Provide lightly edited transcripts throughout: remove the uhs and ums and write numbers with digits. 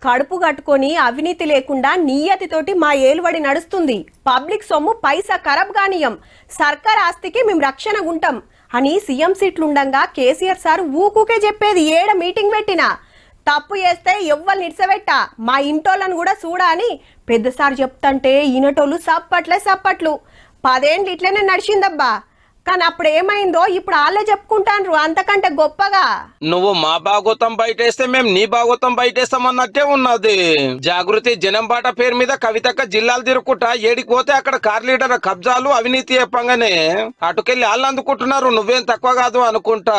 కడుపు కట్టుకొని అవినీతి లేకుండా నియతితోటి మా ఏలుబడి నడుస్తుంది. పబ్లిక్ సొమ్ము పైసా ఖరాబ్ గానియం, సర్కార్ ఆస్తికి మేము రక్షణగా ఉంటాం అని సీఎం సీట్లుండంగా కేసీఆర్ సార్ ఊకూకే చెప్పేది. ఏడ మీటింగ్ పెట్టినా తప్పు చేస్తే ఎవ్వరు నిడిసబెట్టా, మా ఇంటోళ్ళని కూడా చూడా అని పెద్ద సార్ చెప్తంటే ఈనటోళ్ళు సప్పట్లు 10 ఏళ్ళు ఇట్లనే నడిచిందబ్బా. కానీ అప్పుడు ఏమైందో ఇప్పుడు వాళ్ళే చెప్పుకుంటాండ్రు అంతకంటే గొప్పగా. నువ్వు మా భాగోతం బయటేస్తే మేము నీ భాగోతం బయటేస్తామన్నట్టే ఉన్నది. జాగృతి జనం బాట పేరు మీద కవితక్క జిల్లాలు తిరుక్కుంటా ఏడికి పోతే అక్కడ కార్ లీడర్ కబ్జాలు అవినీతి చెప్పంగానే అటుకెళ్లి వాళ్ళు అందుకుంటున్నారు. నువ్వేం తక్కువ కాదు అనుకుంటా.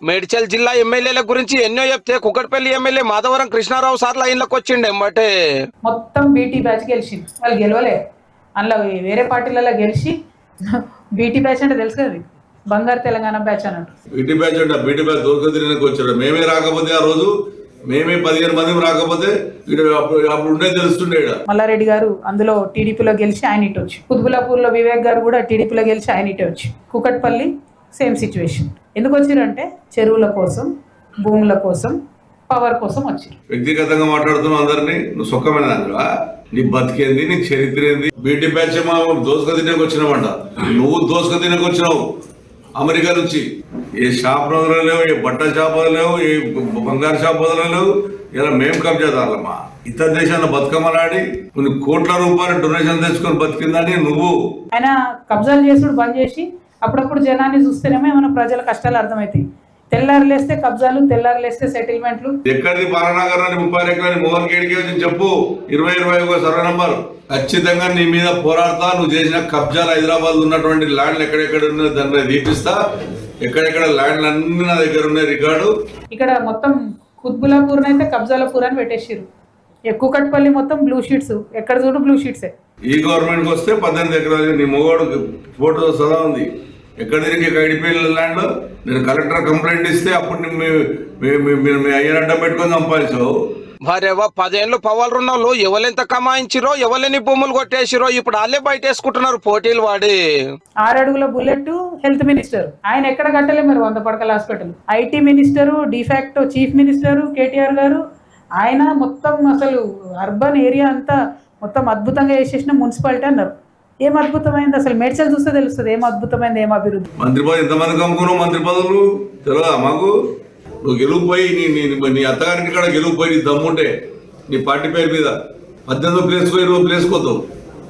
మేడ్చల్ జిల్లా ఎమ్మెల్యేల గురించి ఎన్నో చెప్తే కుకట్పల్లి ఎమ్మెల్యే మాధవరం కృష్ణారావు సార్ లైన్లకు వచ్చిండు ఎమ్మటే. మొత్తం బీటీ బ్యాచ్ గెలిచింది, వాళ్ళు గెలవలే. అందులో వేరే పార్టీలలో గెలిచి బీటీ బ్యాచ్ అంటే తెలుసు కదా, బంగారు తెలంగాణ బ్యాచ్ అన్నట్టు. బీటీ బ్యాచ్ అంటే బీటీ బ్యాచ్ దొరకదిరికి వచ్చాడు. మేమే రాకపోతే ఆ రోజు మేమే 15 మంది రాకపోతే అప్పుడు ఉండే తెలుస్తుండే. మల్లారెడ్డి గారు అందులో టీడీపీలో గెలిచి ఆయన ఇటు వచ్చి, కుత్బులాపూర్ లో వివేక్ గారు కూడా టీడీపీలో గెలిచి ఆయన ఇటు వచ్చి, కుకట్పల్లి సేమ్ సిచ్యువేషన్. ఎందుకు వచ్చారంటే చెరువుల కోసం, భూముల కోసం, పవర్ కోసం వచ్చారు. వ్యక్తిగతంగా మాట్లాడుతున్నావు అందరినీ. నువ్వు సుఖమైన దానివా? నీ బతికేంది, నీ చరిత్ర ఏంది? బీటీ బ్యాచ్ దోసుక తినకు వచ్చినావంట. నువ్వు దోసుక తినకు వచ్చినావు అమెరికా నుంచి. ఏ షాప్ రోజులు లేవు, ఏ బట్టల షాప్ లేవు, ఏ బంగారు షాప్ లేవు. ఇలా మేము కబ్జాదారులమా? ఇతర దేశాల్లో బతుకమ్మలాడి కొన్ని కోట్ల రూపాయలు డొనేషన్ తెచ్చుకొని బతికిందని నువ్వు. ఆయన కబ్జాలు చేసుడు బంద్ చేసి అప్పుడప్పుడు జనాన్ని చూస్తేనేమో ఏమైనా ప్రజల కష్టాలు అర్థమవుతాయి. తెల్లారు లేస్తే కబ్జాలు, తెల్లారు లేస్తే సెటిల్మెంట్లు. ఎక్కడిది బాలనగర్ అని 30 ఎకరాలు మోహన్ గేడికి వచ్చి చెప్పు. 2021 సర్వే నంబర్. ఖచ్చితంగా నీ మీద పోరాడతా. నువ్వు చేసిన కబ్జాలు హైదరాబాద్ ఉన్నటువంటి ల్యాండ్లు ఎక్కడెక్కడ ఉన్నాయి దాన్ని తీపిస్తా. ఎక్కడెక్కడ ల్యాండ్లు అన్ని నా దగ్గర ఉన్నాయి రికార్డు. ఇక్కడ మొత్తం కుత్బులాపూర్ అయితే కబ్జాలపూర్ అని పెట్టేసారు. కుకట్పల్లి మొత్తం బ్లూ షీట్స్, ఎక్కడ చూడు బ్లూ షీట్సే. ఈ గవర్నమెంట్కి వస్తే 18 ఎకరాలు నీ మొగోడు ఫోటో సదా ఉంది. ఎక్కడ తిరిగి ఐడిపిఎల్ ల్యాండ్. నేను కలెక్టర్ కంప్లైంట్ ఇస్తే అప్పుడు మీ అయ్యని అడ్డం పెట్టుకొని సంపాదించావు. మరేవో 10 ఏళ్ళు పవర్లు ఉన్నోళ్ళు ఎవరెంత కమాయించిరో, ఎవరిని భూములు కొట్టేసిరో ఇప్పుడు వాళ్ళే బయటేసుకుంటున్నారు పోటీలు వాడి. 6 అడుగుల బుల్లెట్ హెల్త్ మినిస్టర్ ఆయన ఎక్కడ కట్టలే మరి 100 పడకల hospital. IT minister, de facto chief minister KTR గారు, ఆయన మొత్తం అసలు అర్బన్ ఏరియా అంతా మొత్తం అద్భుతంగా చేసేసిన మున్సిపాలిటీ అన్నారు. ఏం అద్భుతమైంది అసలు? మేడ్చల్ చూస్తే తెలుస్తుంది ఏం అద్భుతమైంది, ఏం అభివృద్ధి. మంత్రి పదవి ఎంతమందికి అమ్ముకున్నావు? మంత్రి పదవులు తెలియదా మాకు? నువ్వు గెలుపుపోయి నీ అత్తగారికి ఇక్కడ గెలుపుపోయి నీ దమ్ముంటే నీ పార్టీ పేరు మీద 18వ ప్లేస్ పోయి 20వ ప్లేస్ కోతావు.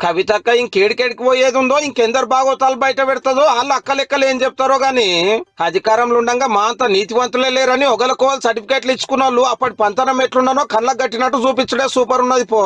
కవితక్క ఇంకేడికేడికి పోయేది ఉందో, ఇంకెందరు భాగోతాలు బయట పెడతాదో, వాళ్ళు అక్కలెక్కలు ఏం చెప్తారో గాని అధికారంలో ఉండగా మా అంత నీతివంతులే లేరని ఒకరికోవాలి సర్టిఫికేట్లు ఇచ్చుకున్న వాళ్ళు అప్పటి పంతనం ఎట్లున్నానో కళ్ళకు కట్టినట్టు చూపించడే సూపర్ ఉన్నది పో.